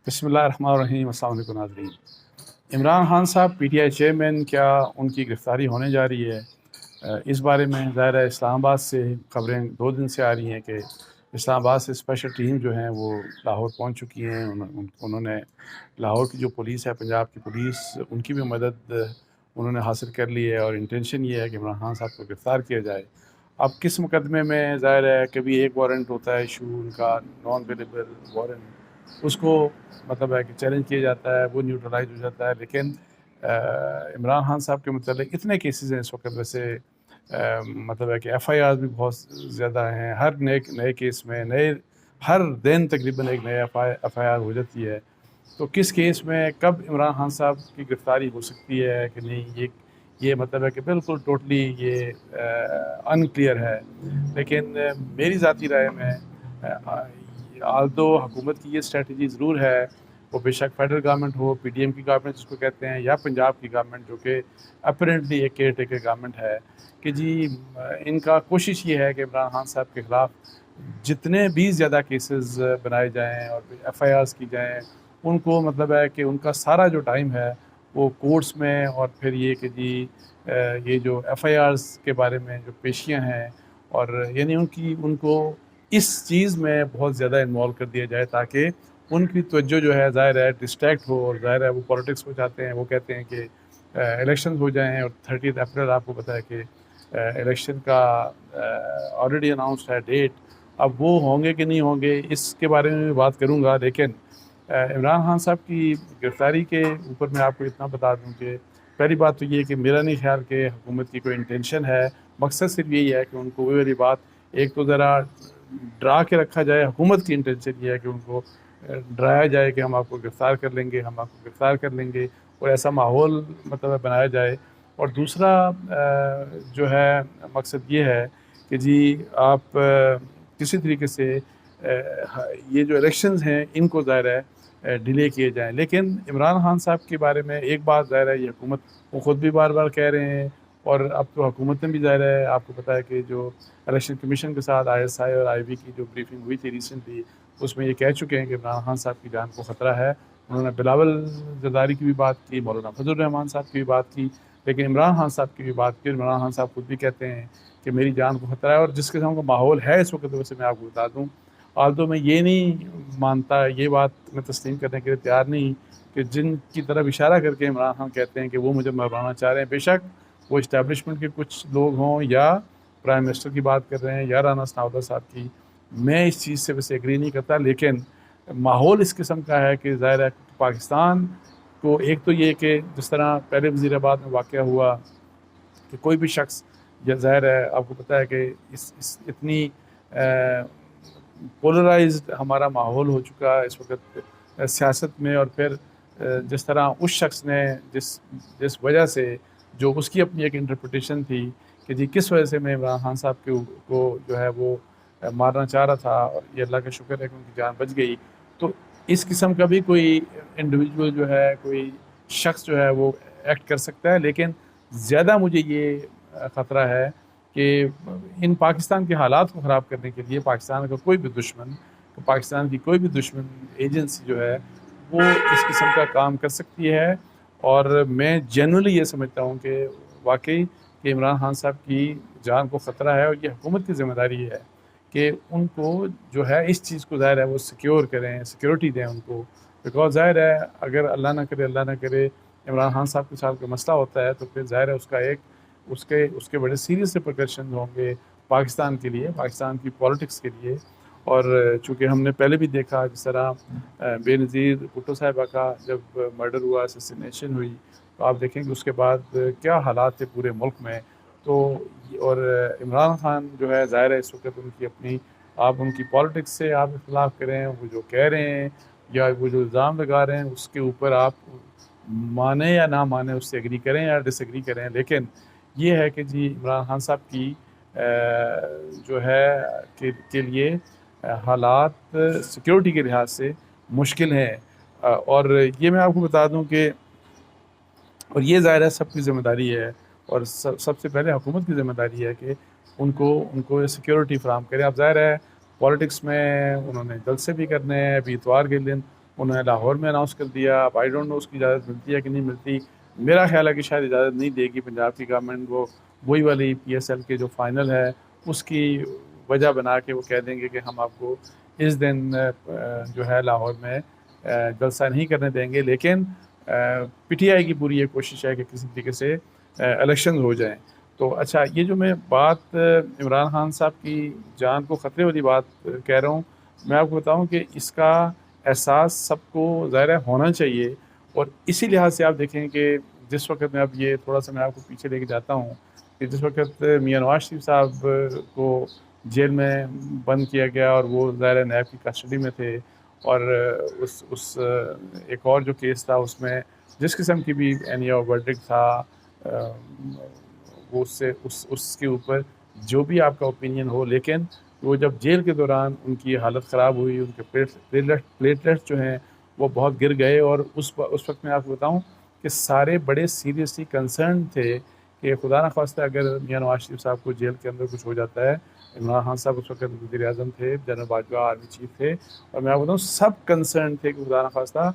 बिस्मिल्लाहिर्रहमानिर्रहीम। अस्सलाम वालेकुम नाज़रीन। इमरान खान साहब पीटीआई चेयरमैन, क्या उनकी गिरफ़्तारी होने जा रही है? इस बारे में ज़ाहिर है इस्लामाबाद से खबरें 2 दिन से आ रही हैं कि इस्लामाबाद से स्पेशल टीम जो है वो लाहौर पहुंच चुकी हैं। उन्होंने लाहौर की जो पुलिस है, पंजाब की पुलिस, उनकी भी मदद उन्होंने हासिल कर ली है और इंटेंशन ये है कि इमरान खान साहब को गिरफ़्तार किया जाए। अब किस मुकदमे में, ज़ाहिर है कभी एक वारंट होता है इशू उनका, नॉन अवेलेबल वारंट, उसको मतलब है कि चैलेंज किया जाता है, वो न्यूट्रलाइज हो जाता है। लेकिन इमरान खान साहब के मतलब इतने केसेस हैं इस वक्त, वैसे मतलब है कि एफआईआर भी बहुत ज़्यादा हैं। हर नए नए केस में हर दिन तकरीबन एक नया एफआईआर हो जाती है। तो किस केस में कब इमरान खान साहब की गिरफ़्तारी हो सकती है कि नहीं, ये मतलब है कि बिल्कुल टोटली ये अनक्लियर है। लेकिन मेरी ज़ाती राय में आल्दो हुकूमत की ये स्ट्रेटजी ज़रूर है, वो बेशक फेडरल गवर्नमेंट हो, पीडीएम की गवर्नमेंट जिसको कहते हैं, या पंजाब की गवर्नमेंट जो कि अपरेंटली एक केयर टेकर गवर्नमेंट है, कि जी इनका कोशिश ये है कि इमरान खान साहब के ख़िलाफ़ जितने भी ज़्यादा केसेस बनाए जाएँ और एफआईआर्स की जाएँ, उनको मतलब है कि उनका सारा जो टाइम है वो कोर्ट्स में, और फिर ये कि जी ये जो एफआईआर्स के बारे में जो पेशियाँ हैं, और यानी उनको इस चीज़ में बहुत ज़्यादा इन्वॉल्व कर दिया जाए ताकि उनकी तवज्जो जो है ज़ाहिर है डिस्ट्रैक्ट हो। और ज़ाहिर है वो पॉलिटिक्स को चाहते हैं, वो कहते हैं कि इलेक्शन हो जाएँ। और 30 अप्रैल आपको पता है कि इलेक्शन का ऑलरेडी अनाउंस्ड है डेट। अब वो होंगे कि नहीं होंगे, इसके बारे में भी बात करूँगा। लेकिन इमरान खान साहब की गिरफ़्तारी के ऊपर मैं आपको इतना बता दूँ कि पहली बात तो ये है कि मेरा नहीं ख्याल कि हुकूमत की कोई इंटेंशन है। मकसद सिर्फ यही है कि उनको वही वाली बात, एक तो ज़रा डरा के रखा जाए। हुकूमत की इंटेंशन ये है कि उनको डराया जाए कि हम आपको गिरफ़्तार कर लेंगे, हम आपको गिरफ़्तार कर लेंगे, और ऐसा माहौल मतलब बनाया जाए। और दूसरा जो है मकसद ये है कि जी आप किसी तरीके से ये जो इलेक्शंस हैं इनको ज़ाहिर है डिले किए जाएँ। लेकिन इमरान खान साहब के बारे में एक बात ज़ाहिर है, ये हुकूमत वो ख़ुद भी बार-बार कह रहे हैं, और अब तो हुकूमत ने भी ज़ाहिर है, आपको पता है कि जो इलेक्शन कमीशन के साथ आईएसआई और आईबी की जो ब्रीफिंग हुई थी रिसेंटली, उसमें ये कह चुके हैं कि इमरान खान साहब की जान को ख़तरा है। उन्होंने बिलावल ज़रदारी की भी बात की, मौलाना फजल रहमान साहब की भी बात की, लेकिन इमरान खान साहब की भी बात की। इमरान खान साहब खुद भी कहते हैं कि मेरी जान को ख़तरा है। और जिस किस्म का माहौल है इस वक्त, वैसे मैं आपको बता दूँ, आल्दो मैं ये नहीं मानता, ये बात मैं तस्लीम करने के लिए तैयार नहीं कि जिनकी तरफ इशारा करके इमरान खान कहते हैं कि वो मुझे मरवाना चाह रहे हैं, बेशक वो इस्टेब्लिशमेंट के कुछ लोग हों या प्राइम मिनिस्टर की बात कर रहे हैं या राना सनाउल्लाह साहब की, मैं इस चीज़ से वैसे एग्री नहीं करता। लेकिन माहौल इस किस्म का है कि ज़ाहिर है पाकिस्तान को, एक तो ये कि जिस तरह पहले वज़ीराबाद में वाक़या हुआ कि कोई भी शख्स, या ज़ाहिर है आपको पता है कि इस इतनी पोलराइज्ड हमारा माहौल हो चुका है इस वक्त सियासत में। और फिर जिस तरह उस शख्स ने जिस जिस वजह से, जो उसकी अपनी एक इंटरप्रिटेशन थी कि जी किस वजह से मैं इमरान खान साहब को जो है वो मारना चाह रहा था, और ये अल्लाह का शुक्र है कि उनकी जान बच गई। तो इस किस्म का भी कोई इंडिविजुअल जो है, कोई शख्स जो है वो एक्ट कर सकता है। लेकिन ज़्यादा मुझे ये ख़तरा है कि इन पाकिस्तान के हालात को ख़राब करने के लिए पाकिस्तान का कोई भी दुश्मन, पाकिस्तान की कोई भी दुश्मन एजेंसी जो है वो इस किस्म का काम कर सकती है। और मैं जेन्युइनली ये समझता हूँ कि वाकई कि इमरान खान साहब की जान को ख़तरा है, और ये हुकूमत की ज़िम्मेदारी है कि उनको जो है इस चीज़ को ज़ाहिर है वो सिक्योर करें, सिक्योरिटी दें उनको। बिकॉज ज़ाहिर है अगर अल्लाह ना करे इमरान खान साहब के साथ कोई मसला होता है, तो फिर ज़ाहिर है उसका एक उसके उसके बड़े सीरियस रिपरकशन होंगे पाकिस्तान के लिए, पाकिस्तान की पॉलिटिक्स के लिए। और चूँकि हमने पहले भी देखा जिस तरह बेनज़ीर भुट्टो साहिबा का जब मर्डर हुआ, असैसिनेशन हुई, तो आप देखेंगे उसके बाद क्या हालात थे पूरे मुल्क में। तो और इमरान खान जो है ज़ाहिर है इस वक्त उनकी अपनी, आप उनकी पॉलिटिक्स से आप इख्तिलाफ़ करें, वो जो कह रहे हैं या वो जो इल्ज़ाम लगा रहे हैं उसके ऊपर आप माने या ना माने, उससे एग्री करें या डिसएग्री करें, लेकिन ये है कि जी इमरान खान साहब की जो है के लिए हालात सिक्योरिटी के लिहाज से मुश्किल हैं। और ये मैं आपको बता दूं कि, और ये ज़ाहिर है सबकी ज़िम्मेदारी है, और सबसे पहले हुकूमत की ज़िम्मेदारी है कि उनको सिक्योरिटी फ़राहम करें। अब ज़ाहिर है पॉलिटिक्स में उन्होंने जलसे भी करने हैं। अभी इतवार के दिन उन्होंने लाहौर में अनाउंस कर दिया। अब आई डोंट नो उसकी इजाज़त मिलती है कि नहीं मिलती। मेरा ख्याल है कि शायद इजाज़त नहीं देगी पंजाब की गवर्नमेंट। वो वही वाली PSL के जो फाइनल है उसकी वजह बना के वो कह देंगे कि हम आपको इस दिन जो है लाहौर में जलसा नहीं करने देंगे। लेकिन PTI की पूरी ये कोशिश है कि किसी तरीके से इलेक्शन हो जाएं। तो अच्छा, ये जो मैं बात इमरान खान साहब की जान को ख़तरे वाली बात कह रहा हूँ, मैं आपको बताऊँ कि इसका एहसास सबको ज़ाहिर है होना चाहिए। और इसी लिहाज से आप देखें कि जिस वक्त मैं अब ये थोड़ा सा मैं आपको पीछे लेके जाता हूँ कि जिस वक्त मियां नवाज शरीफ साहब को जेल में बंद किया गया और वो ज़ाहिर नैब की कस्टडी में थे, और उस एक और जो केस था उसमें जिस किस्म की भी एनी वर्डिक्ट था, वो उसके ऊपर जो भी आपका ओपिनियन हो, लेकिन वो जब जेल के दौरान उनकी हालत ख़राब हुई, उनके प्लेटलेट्स जो हैं वो बहुत गिर गए। और उस वक्त मैं आपको बताऊं कि सारे बड़े सीरियसली कंसर्न थे कि खुदा न खास्ता अगर मियां नवाज शरीफ साहब को जेल के अंदर कुछ हो जाता है। इमरान खान साहब उस वक्त वज़ीर आज़म थे, जनरल बाजवा आर्मी चीफ थे, और मैं आपको बताऊँ सब कंसर्न थे कि खुदा न खास्ता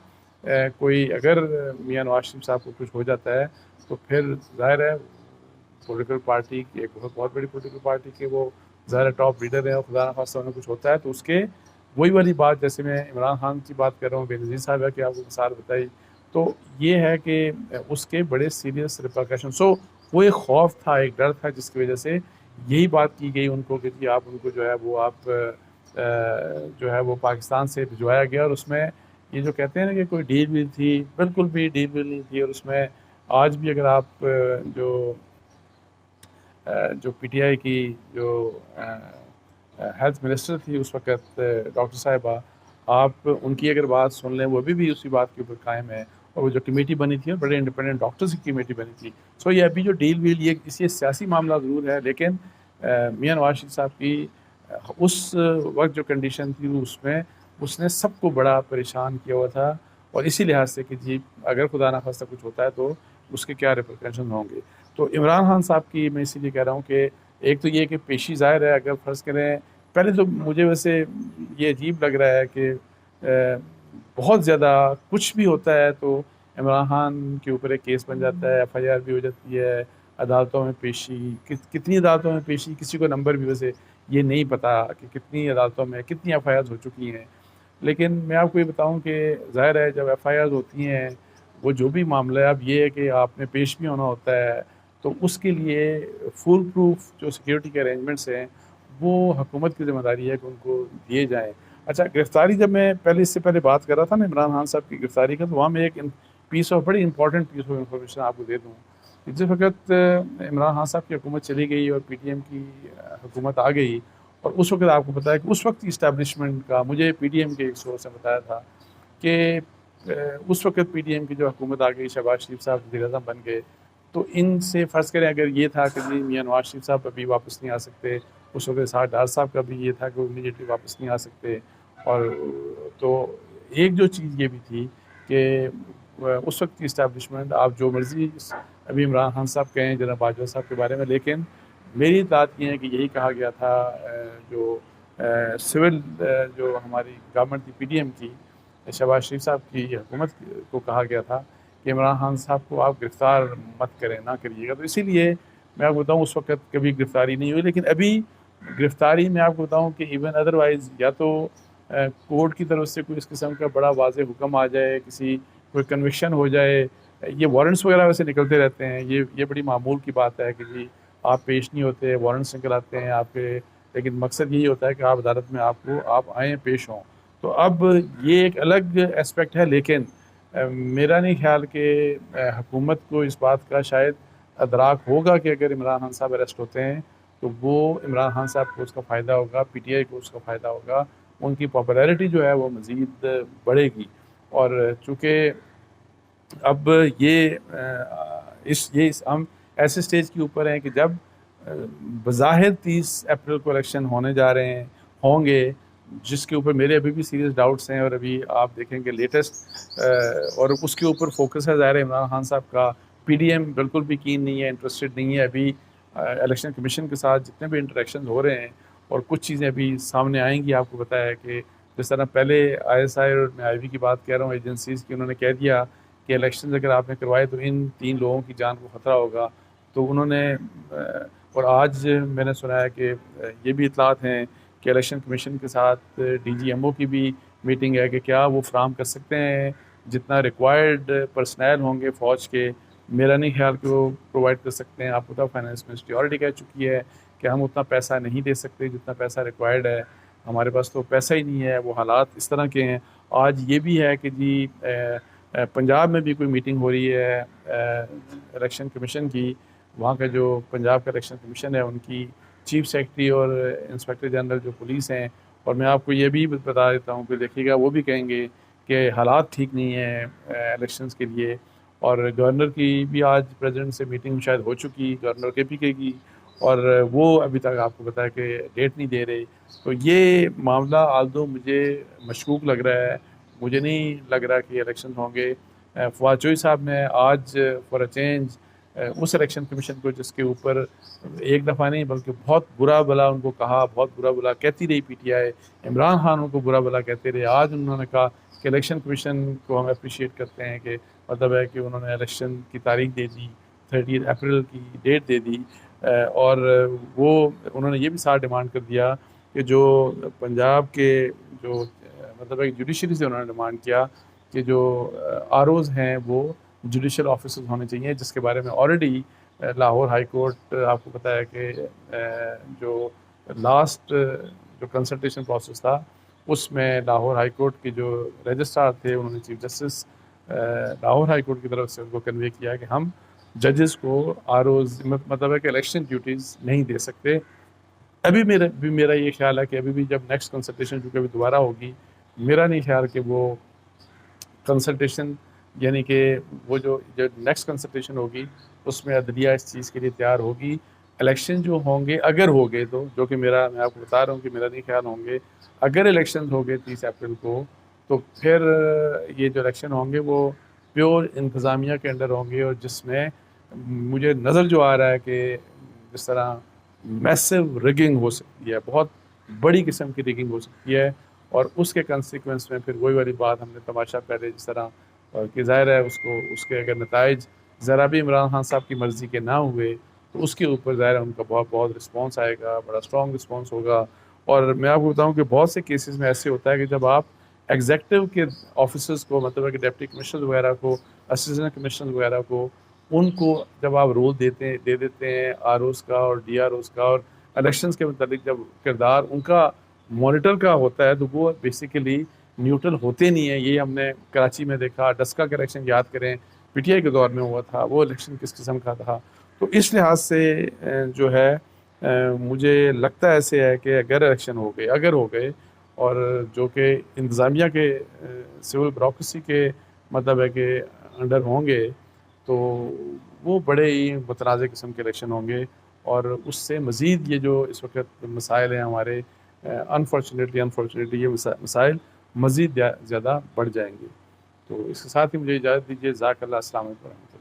कोई अगर मियां नवाज शरीफ साहब को कुछ हो जाता है तो फिर ज़ाहिर है पॉलिटिकल पार्टी की एक बहुत बड़ी पॉलिटिकल पार्टी के वो ज़्यादा टॉप लीडर हैं, और खुदा न खास्ता उन्हें कुछ होता है तो उसके वही वाली बात, जैसे मैं इमरान खान की बात कर रहा हूँ, बेनज़ीर साहब है कि आपको मिसाल बताई, तो ये है कि उसके बड़े सीरियस रिपरकशन। सो वो एक खौफ था, एक डर था, जिसकी वजह से यही बात की गई उनको कि जी आप उनको जो है वो आप जो है वो पाकिस्तान से भिजवाया गया। और उसमें ये जो कहते हैं ना कि कोई डील वील थी, बिल्कुल भी डील वील नहीं थी। और उसमें आज भी अगर आप जो PTI की जो हेल्थ मिनिस्टर थी उस वक्त डॉक्टर साहिबा, आप उनकी अगर बात सुन लें, वो भी उसी बात के ऊपर कायम है। और वो जो कमेटी बनी थी, बड़े इंडिपेंडेंट डॉक्टर्स की कमेटी बनी थी। सो ये अभी जो डील वील, ये इसी सियासी मामला ज़रूर है, लेकिन मियां नवाज शरीफ साहब की उस वक्त जो कंडीशन थी उसमें उसने सबको बड़ा परेशान किया हुआ था। और इसी लिहाज से कि जी अगर खुदा ना खास्ता कुछ होता है तो उसके क्या रिपरकशन होंगे। तो इमरान खान साहब की मैं इसीलिए कह रहा हूँ कि एक तो ये कि पेशी ज़ाहिर है, अगर फ़र्ज़ करें, पहले तो मुझे वैसे ये अजीब लग रहा है कि बहुत ज़्यादा कुछ भी होता है तो इमरान खान के ऊपर एक केस बन जाता है, FIR भी हो जाती है, अदालतों में पेशी, कितनी अदालतों में पेशी, किसी को नंबर भी वैसे ये नहीं पता कि कितनी अदालतों में कितनी FIR हो चुकी हैं। लेकिन मैं आपको ये बताऊं कि ज़ाहिर है जब FIR होती हैं, वो जो भी मामला है, अब ये है कि आपने पेश भी होना होता है, तो उसके लिए फुल प्रूफ जो सिक्योरिटी के अरेंजमेंट्स हैं वो हुकूमत की ज़िम्मेदारी है कि उनको दिए जाएँ। अच्छा, गिरफ़्तारी, जब मैं पहले इससे पहले बात कर रहा था ना इमरान खान साहब की गिरफ़्तारी का, तो वहाँ मैं एक पीस ऑफ बड़ी इंपॉर्टेंट पीस ऑफ इंफॉर्मेशन आपको दे दूँ। जिस वक्त इमरान खान साहब की हुकूमत चली गई और PTM की हुकूमत आ गई, और उस वक्त आपको पता है कि उस वक्त की इस्टेब्लिशमेंट का, मुझे PTM के एक सोर्स ने बताया था कि उस वक्त PTM की जो हुकूमत आ गई, शहबाज शरीफ साहब वज़ीर आज़म बन गए, तो इनसे फ़र्ज़ करें अगर ये था कि जी मियां नवाज शरीफ साहब अभी वापस नहीं आ सकते, उस वक्त साथ डार साहब का भी ये था कि वो इमीडिएटली वापस नहीं आ सकते। और तो एक जो चीज़ ये भी थी कि उस वक्त की इस्टेब्लिशमेंट, आप जो मर्ज़ी अभी इमरान खान साहब कहें, जनरल बाजवा साहब के बारे में, लेकिन मेरी बात ये है कि यही कहा गया था, जो सिविल जो हमारी गवर्नमेंट थी PTM की, शहबाज शरीफ साहब की हुकूमत को कहा गया था कि इमरान खान साहब को आप गिरफ़्तार मत करें, ना करिएगा। तो इसीलिए मैं आपको बताऊँ उस वक्त कभी गिरफ़्तारी नहीं हुई। लेकिन अभी गिरफ़्तारी मैं आपको बताऊँ कि इवन अदरवाइज़ या तो कोर्ट की तरफ से कोई इस किस्म का बड़ा वाज़ेह हुक्म आ जाए, किसी कोई कन्विक्शन हो जाए, ये वारंट्स वगैरह वैसे निकलते रहते हैं, ये बड़ी मामूल की बात है कि जी आप पेश नहीं होते, वारंट्स निकल आते हैं आपके, लेकिन मकसद यही होता है कि आप अदालत में आप आएँ, पेश हों। तो अब ये एक अलग एस्पेक्ट है, लेकिन मेरा नहीं ख्याल कि हुकूमत को इस बात का शायद अदराक होगा कि अगर इमरान खान साहब अरेस्ट होते हैं तो वो इमरान खान साहब को उसका फ़ायदा होगा, PTI को उसका फ़ायदा होगा, उनकी पॉपुलैरिटी जो है वो मज़ीद बढ़ेगी। और चूँकि अब हम ऐसे स्टेज के ऊपर हैं कि जब बज़ाहिर 30 अप्रैल को इलेक्शन होने जा रहे हैं, होंगे, जिसके ऊपर मेरे अभी भी सीरियस डाउट्स हैं। और अभी आप देखेंगे लेटेस्ट और उसके ऊपर फोकस है ज़ाहिर इमरान खान साहब का। PDM बिल्कुल भी कीन नहीं है, इंटरेस्टेड नहीं है। अभी इलेक्शन कमीशन के साथ जितने भी इंटरेक्शन हो रहे हैं और कुछ चीज़ें अभी सामने आएंगी, आपको पता है कि जिस तरह पहले ISI और मैं IB की बात कह रहा हूँ, एजेंसीज़ की, उन्होंने कह दिया कि इलेक्शन अगर आपने करवाए तो इन 3 लोगों की जान को ख़तरा होगा। तो उन्होंने और आज मैंने सुना है कि ये भी इतलात हैं कि इलेक्शन कमीशन के साथ DGMO की भी मीटिंग है कि क्या वो फ्राहम कर सकते हैं जितना रिक्वायर्ड पर्सनल होंगे फ़ौज के। मेरा नहीं ख्याल कि वो प्रोवाइड कर सकते हैं। आपको पता, फाइनेंस मिनिस्ट्री ऑलरेडी कह चुकी है कि हम उतना पैसा नहीं दे सकते जितना पैसा रिक्वायर्ड है। हमारे पास तो पैसा ही नहीं है, वो हालात इस तरह के हैं। आज ये भी है कि जी पंजाब में भी कोई मीटिंग हो रही है इलेक्शन कमीशन की। वहाँ का जो पंजाब का इलेक्शन कमीशन है, उनकी चीफ सेक्रेटरी और इंस्पेक्टर जनरल जो पुलिस हैं, और मैं आपको ये भी बता देता हूँ कि देखिएगा वो भी कहेंगे कि हालात ठीक नहीं है इलेक्शंस के लिए। और गवर्नर की भी आज प्रेसिडेंट से मीटिंग शायद हो चुकी, गवर्नर KPK की, और वो अभी तक आपको बताया कि डेट नहीं दे रहे। तो ये मामला आल्दो मुझे मशकूक लग रहा है, मुझे नहीं लग रहा कि इलेक्शन होंगे। फवाद चौधरी साहब ने आज फॉर अ चेंज उस इलेक्शन कमीशन को, जिसके ऊपर एक दफ़ा नहीं बल्कि बहुत बुरा भला उनको कहा, बहुत बुरा भला कहती रही PTI, इमरान खान उनको बुरा भला कहते रहे, आज उन्होंने कहा कि इलेक्शन कमीशन को हम अप्रिशिएट करते हैं कि मतलब है कि उन्होंने इलेक्शन की तारीख दे दी, 30 अप्रैल की डेट दे दी। और वो उन्होंने ये भी साथ डिमांड कर दिया कि जो पंजाब के जो मतलब एक जुडिशरी से उन्होंने डिमांड किया कि जो ROs हैं वो जुडिशल ऑफिसर्स होने चाहिए, जिसके बारे में ऑलरेडी लाहौर हाई कोर्ट, आपको पता है कि जो लास्ट जो कंसल्टेशन प्रोसेस था उसमें लाहौर हाई कोर्ट के जो रजिस्ट्रार थे, उन्होंने chief justice Lahore high court की तरफ से उनको कन्वे किया कि हम जजेस को ROs मतलब है कि इलेक्शन ड्यूटीज़ नहीं दे सकते। अभी मेरा ये ख्याल है कि अभी भी जब नेक्स्ट कंसल्टेशन जो कभी दोबारा होगी, मेरा नहीं ख्याल कि वो कंसल्टेशन यानी कि वो जो नेक्स्ट कंसल्टेशन होगी उसमें अदलिया इस चीज़ के लिए तैयार होगी। इलेक्शन जो होंगे, अगर हो गए तो, जो कि मैं आपको बता रहा हूँ कि मेरा नहीं ख्याल होंगे, अगर इलेक्शन हो गए 30 अप्रैल को, तो फिर ये जो इलेक्शन होंगे वो प्योर इंतज़ामिया के अंडर होंगे, और जिसमें मुझे नज़र जो आ रहा है कि जिस तरह मैसिव रिगिंग हो सकती है, बहुत बड़ी किस्म की रिगिंग हो सकती है, और उसके कंसिक्वेंस में फिर वही वाली बात हमने तमाशा पहले जिस तरह कि ज़ाहिर है उसके अगर नताइज ज़रा भी इमरान खान साहब की मर्ज़ी के ना हुए तो उसके ऊपर ज़ाहिर है उनका बहुत बहुत रिस्पॉन्स आएगा, बड़ा स्ट्रॉन्ग रिस्पॉन्स होगा। और मैं आपको बताऊँ कि बहुत से केसेस में ऐसे होता है कि जब आप एग्जेक्टिव के ऑफिसर्स को, मतलब है कि डिप्टी कमिश्नर वगैरह को, असिस्टेंट कमिश्नर वगैरह को, उनको जब आप रोल दे देते हैं ROs का और DROs का, और इलेक्शंस के मतलब जब किरदार उनका मॉनिटर का होता है, तो वो बेसिकली न्यूट्रल होते नहीं है। ये हमने कराची में देखा, डस्का का इलेक्शन याद करें, PTI के दौर में हुआ था, वो इलेक्शन किस किस्म का था। तो इस लिहाज से जो है मुझे लगता है ऐसे है कि अगर इलेक्शन हो गए और जो कि इंतज़ामिया के सिविल ब्यूरोक्रेसी के मतलब है कि अंडर होंगे, तो वो बड़े ही मुतनाज़ किस्म के इलेक्शन होंगे, और उससे मज़ीद ये जो इस वक्त मसाइल हैं हमारे, अनफॉर्चुनेटली ये मसाइल मज़ीद ज़्यादा बढ़ जाएंगे। तो इसके साथ ही मुझे इजाज़त दीजिए। ज़ाकल्लाह, अस्सलाम वालेकुम।